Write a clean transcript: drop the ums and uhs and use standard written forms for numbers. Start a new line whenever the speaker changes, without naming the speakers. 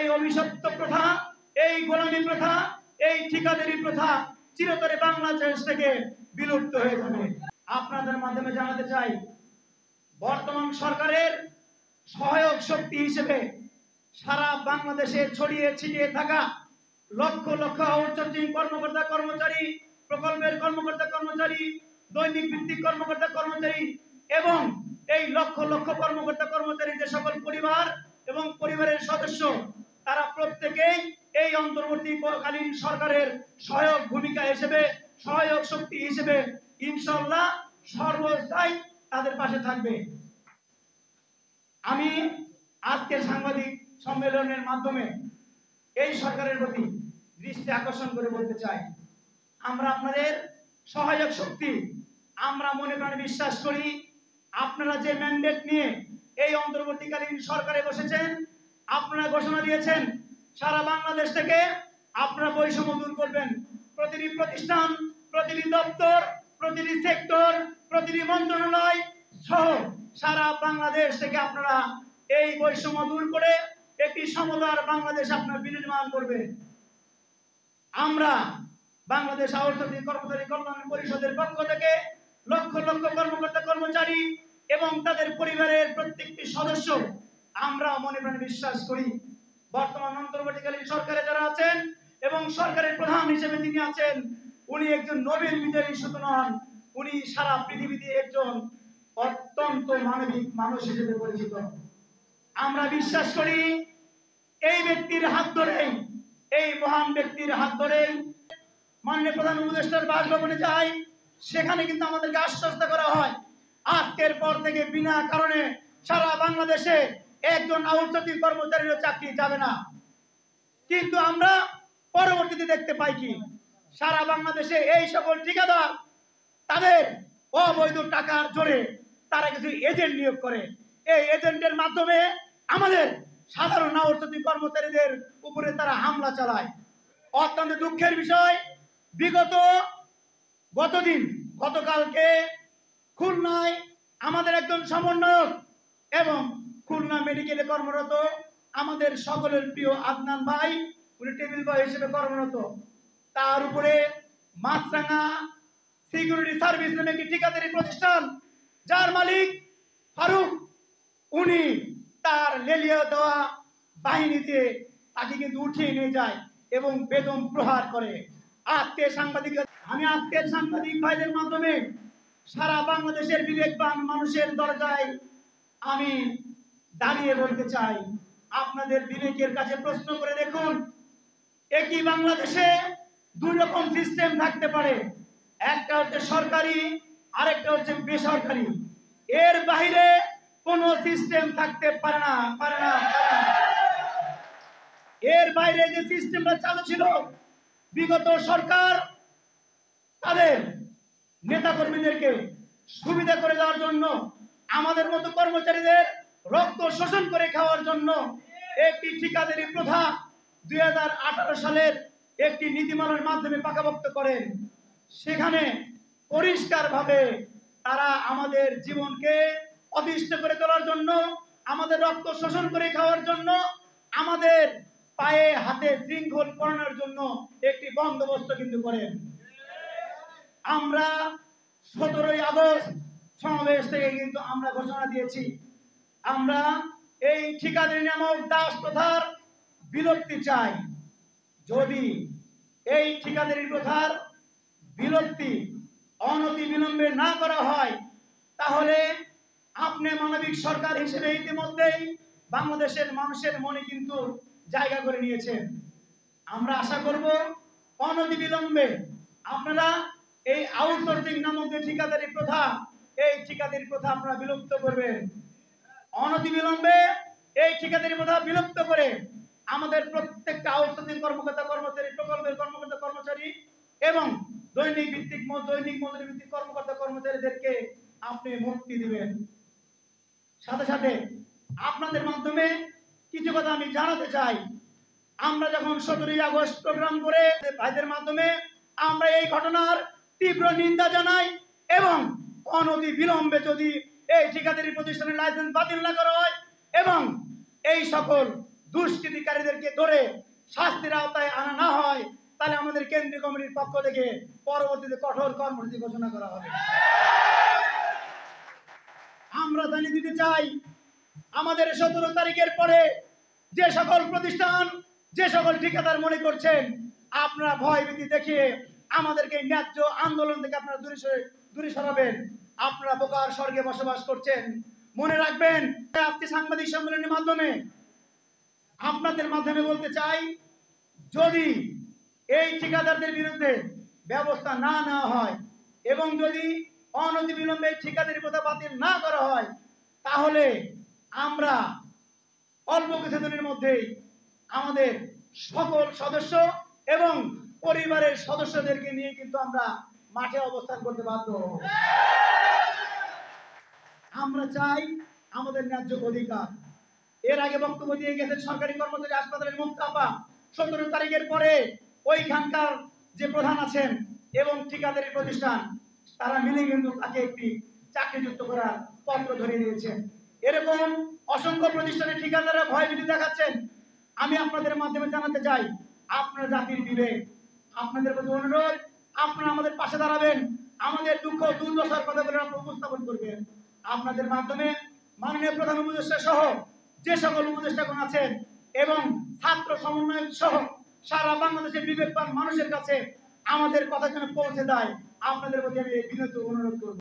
এই অভিশপ্ত প্রথা, এই গোলামী প্রথা, এই ঠিকাদারি প্রথা চিরতরে বাংলাদেশ থেকে বিলুপ্ত হয়ে যাবে। আপনাদের মাধ্যমে জানাতে চাই, বর্তমান সরকারের সহায়ক শক্তি হিসেবে সারা বাংলাদেশে ছড়িয়ে ছিটিয়ে থাকা লক্ষ লক্ষ আউটসোর্সিং কর্মকর্তা কর্মচারী, প্রকল্পের কর্মকর্তা কর্মচারী, দৈনিক ভিত্তিক কর্মকর্তা কর্মচারী এবং এই লক্ষ লক্ষ কর্মকর্তা কর্মচারী যে সকল পরিবার এবং পরিবারের সদস্য, তারা প্রত্যেকেই এই অন্তর্বর্তীকালীন সরকারের সহায়ক ভূমিকা হিসেবে, সহায়ক শক্তি হিসেবে ইনশাআল্লাহ সর্বদাই তাদের পাশে থাকবে। আমি আজকের সাংবাদিক সম্মেলনের মাধ্যমে এই সরকারের প্রতি দৃষ্টি আকর্ষণ করে বলতে চাই, আমরা আপনাদের সহায়ক শক্তি। আমরা মনে প্রাণে বিশ্বাস করি, আপনারা যে ম্যান্ডেট নিয়ে এই অন্তর্বর্তীকালীন সরকারে বসেছেন, আপনারা ঘোষণা দিয়েছেন সারা বাংলাদেশ থেকে আপনারা বৈষম্য দূর করবেন। প্রতিটি প্রতিষ্ঠান, প্রতিটি দপ্তর, প্রতিটি সেক্টর, প্রতিটি মন্ত্রণালয় সহ সারা বাংলাদেশ থেকে আপনারা এই বৈষম্য দূর করে একটি সমতার বাংলাদেশ আপনারা বিনির্মাণ করবেন। আমরা বাংলাদেশ আউটসোর্সিং কর্মচারী কল্যাণ পরিষদের পক্ষ থেকে লক্ষ লক্ষ কর্মকর্তা কর্মচারী এবং তাদের পরিবারের প্রত্যেকটি সদস্য, আমরা মনে প্রাণে বিশ্বাস করি বর্তমান অন্তর্বর্তীকালীন সরকারে যারা আছেন এবং সরকারের প্রধান হিসেবে যিনি আছেন, উনি একজন নোবেল বিজয়ী শুধু নন, উনি সারা পৃথিবীতে একজন অত্যন্ত মানবিক মানুষ হিসেবে পরিচিত। আমরা বিশ্বাস করি এই ব্যক্তির হাত ধরেই, এই মহান ব্যক্তির হাত ধরেই মাননীয় প্রধান উপদেষ্টার বাসভবনে যাই, সেখানে কিন্তু আমাদেরকে আশ্বস্ত করা হয় আজকের পর থেকে বিনা কারণে সারা বাংলাদেশে একজন আউটসোর্সিং কর্মচারীর চাকরি যাবে না। কিন্তু আমরা পরবর্তীতে দেখতে পাই কি, সারা বাংলাদেশে এই সকল ঠিকাদার তাদের অবৈধ টাকার জোরে তারা কিছু এজেন্ট নিয়োগ করে, এই এজেন্টের মাধ্যমে আমাদের সাধারণ আউটসোর্সিং কর্মচারীদের উপরে তারা হামলা চালায়। অত্যন্ত দুঃখের বিষয়, গতকালকে খুলনায় আমাদের একজন সমন্বয়ক এবং খুলনা মেডিকেলে কর্মরত আমাদের সকলের প্রিয় আদনান ভাই, উনি টেবিল বয় হিসেবে কর্মরত, তার উপরে মাছরাঙা সিকিউরিটি সার্ভিস নামে একটি ঠিকাদারি প্রতিষ্ঠান, যার মালিক ফারুক, উনি তার লেলিয়া দেওয়া বাহিনীতে তাকে কিন্তু উঠিয়ে নিয়ে যায় এবং বেদম প্রহার করে। আমি আজকের সাংবাদিক ভাইদের মাধ্যমে সারা বাংলাদেশের বিবেকবান মানুষের দরজায় আমি দাঁড়িয়ে বলতে চাই, আপনাদের বিবেকের কাছে প্রশ্ন করে দেখুন, একই বাংলাদেশে দুই রকম সিস্টেম থাকতে পারে, একটা হচ্ছে সরকারি, আরেকটা হচ্ছে বেসরকারি। এর বাইরে কোনো সিস্টেম থাকতে পারে না। এর বাইরে যে সিস্টেমটা চালু ছিল, বিগত সরকার তাদের নেতাকর্মীদেরকে সুবিধা করে দেওয়ার জন্য, আমাদের মতো কর্মচারীদের রক্ত শোষণ করে খাওয়ার জন্য একটি ঠিকাদারি প্রথা 2018 সালের একটি নীতিমালার মাধ্যমে পাকাপোক্ত করেন। সেখানে পরিষ্কারভাবে তারা আমাদের জীবনকে অতিষ্ঠ করে তোলার জন্য, আমাদের রক্ত শোষণ করে খাওয়ার জন্য, আমাদের পায়ে হাতে শৃঙ্খল পরানোর জন্য একটি বন্দোবস্ত কিন্তু করেন। আমরা 17ই আগস্ট সমাবেশ থেকে কিন্তু আমরা ঘোষণা দিয়েছি, আমরা এই ঠিকাদারি নামক দাস প্রথার বিলুপ্তি চাই। যদি এই ঠিকাদারি প্রথার বিলুপ্তি অনতি বিলম্বে না করা হয়, তাহলে আপনি মানবিক সরকার হিসেবে ইতিমধ্যেই বাংলাদেশের মানুষের মনে কিন্তু জায়গা করে নিয়েছেন। আমরা আশা করব অনতি বিলম্বে আপনারা এই আউটসোর্সিং নামক যে ঠিকাদারি প্রথা, এই ঠিকাদারি প্রথা আপনারা বিলুপ্ত করবেন। অনতি বিলম্বে এই ঠিকাদারি প্রথা বিলুপ্ত করে আমাদের প্রত্যেকটা আউটসোর্সিং কর্মকর্তা কর্মচারী, প্রকল্পের কর্মকর্তা কর্মচারী এবং দৈনিক মজুরি ভিত্তিক কর্মকর্তা কর্মচারীদেরকে আপনি মুক্তি দিবেন। সাথে সাথে আপনাদের মাধ্যমে কিছু কথা আমি জানাতে চাই। আমরা যখন 17ই আগস্ট প্রোগ্রাম করে ভাইদের মাধ্যমে আমরা এই ঘটনার তীব্র নিন্দা জানাই এবং অনতি বিলম্বে যদি এই ঠিকাদারি প্রতিষ্ঠানের লাইসেন্স বাতিল না করা হয় এবং এই সকল দুষ্কৃতিকারীদেরকে ধরে শাস্তির আওতায় আনা না হয়, তাহলে আমাদের কেন্দ্রীয় কমিটির পক্ষ থেকে পরবর্তীতে কঠোর কর্মসূচি ঘোষণা করা হবে। আমরা জানিয়ে দিতে চাই, আমাদের 17 তারিখের পরে যে সকল প্রতিষ্ঠান, যে সকল ঠিকাদার মনে করছেন আপনারা ভয়ভীতি দেখিয়ে আমাদেরকে ন্যায্য আন্দোলন থেকে আপনারা দূরে সরাবেন, আপনারা বোকার স্বর্গে বসবাস করছেন। মনে রাখবেন, আজকে সাংবাদিক সম্মেলনের মাধ্যমে আপনাদের মাধ্যমে বলতে চাই, যদি এই ঠিকাদারদের বিরুদ্ধে ব্যবস্থা না নেওয়া হয় এবং যদি অনতিবিলম্বে ঠিকাদারি প্রথা বাতিল না করা হয়, তাহলে আমরা অল্প কিছুদিনের মধ্যেই আমাদের সকল সদস্য এবং পরিবারের সদস্যদেরকে নিয়ে কিন্তু আমরা মাঠে অবস্থান করতে বাধ্য হব। আমরা চাই আমাদের ন্যায্য অধিকার। এর আগে বক্তব্য দিয়ে গেছেন সরকারি কর্মচারী হাসপাতালের মুক্তাপা। 17 তারিখের পরে ওইখানকার যে প্রধান আছেন এবং ঠিকাদারি প্রতিষ্ঠান, তারা মিলে কিন্তু তাকে একটি চাকরিযুক্ত করার পত্র ধরিয়ে দিয়েছেন। এরকম অসংখ্য প্রতিষ্ঠানের ঠিকাদাররা ভয়ভীতি দেখাচ্ছেন। আমি আপনাদের মাধ্যমে জানাতে চাই, আপনার জাতির বিবেক, আপনাদের প্রতি অনুরোধ, আপনারা আমাদের পাশে দাঁড়াবেন, আমাদের দুঃখ দুর্দশার কথাগুলো উপস্থাপন করবেন। আপনাদের মাধ্যমে মাননীয় প্রধান উপদেষ্টা সহ যে সকল উপদেষ্টাগণ আছেন এবং ছাত্র সমন্বয়ক সহ সারা বাংলাদেশের বিবেকবান মানুষের কাছে আমাদের কথা যেন পৌঁছে দেয়, আপনাদের প্রতি আমি বিনীত অনুরোধ করব।